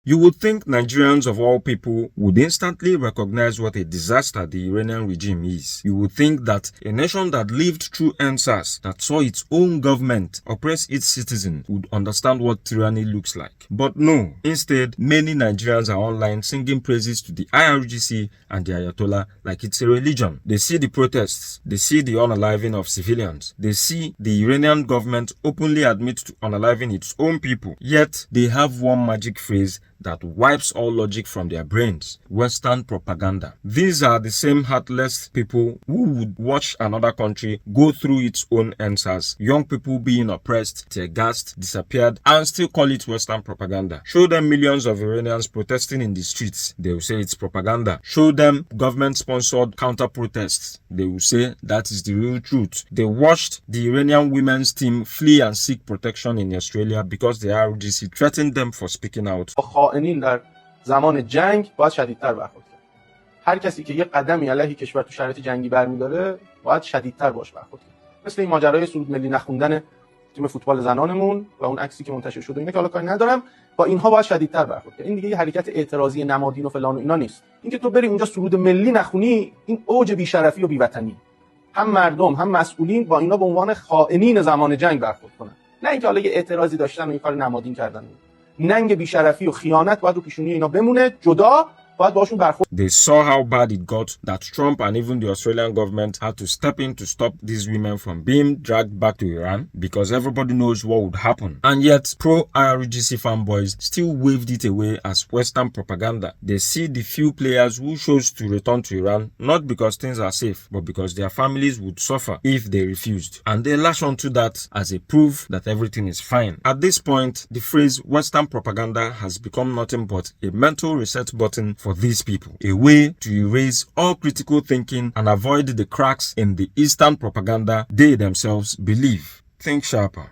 You would think Nigerians of all people would instantly recognize what a disaster the Iranian regime is. You would think that a nation that lived through NSAS, that saw its own government oppress its citizens, would understand what tyranny looks like. But no, instead, many Nigerians are online singing praises to the IRGC and the Ayatollah like it's a religion. They see the protests, they see the unaliving of civilians, they see the Iranian government openly admit to unaliving its own people, yet they have one magic phrase that wipes all logic from their brains: Western propaganda. These are the same heartless people who would watch another country go through its own answers, young people being oppressed, tear-gassed, disappeared, and still call it Western propaganda. Show them millions of Iranians protesting in the streets, they will say it's propaganda. Show them government-sponsored counter-protests, they will say that is the real truth. They watched the Iranian women's team flee and seek protection in Australia because the IRGC threatened them for speaking out. خائنین در زمان جنگ باید شدیدتر برخورد کرد. هر کسی که یه قدمی علیه کشور تو شرایط جنگی برمی‌داره باید شدیدتر باش برخورد کرد. مثل این ماجرای سرود ملی نخوندن تیم فوتبال زنانمون و اون عکسی که منتشر شده، اینا که حالا کاری ندارم، با اینها باید شدیدتر برخورد کرد. این دیگه یه حرکت اعتراضی نمادین و فلان و اینا نیست. اینکه تو بری اونجا سرود ملی نخونی، این اوج بی‌شرفی و بی‌وطنی. هم مردم هم مسئولین با اینا به عنوان خائنین زمان جنگ برخورد کنن. نه اینکه حالا یه اعتراضی داشتن و این کار نمادین کردن. ننگ بی‌شرفی و خیانت باید رو پیشونی اینا بمونه، جدا باید باشون برخورد. They saw how bad it got that Trump and even the Australian government had to step in to stop these women from being dragged back to Iran because everybody knows what would happen. And yet, pro-IRGC fanboys still waved it away as Western propaganda. They see the few players who chose to return to Iran not because things are safe, but because their families would suffer if they refused. And they lash onto that as a proof that everything is fine. At this point, the phrase Western propaganda has become nothing but a mental reset button for these people, a way to erase all critical thinking and avoid the cracks in the Eastern propaganda they themselves believe. Think sharper.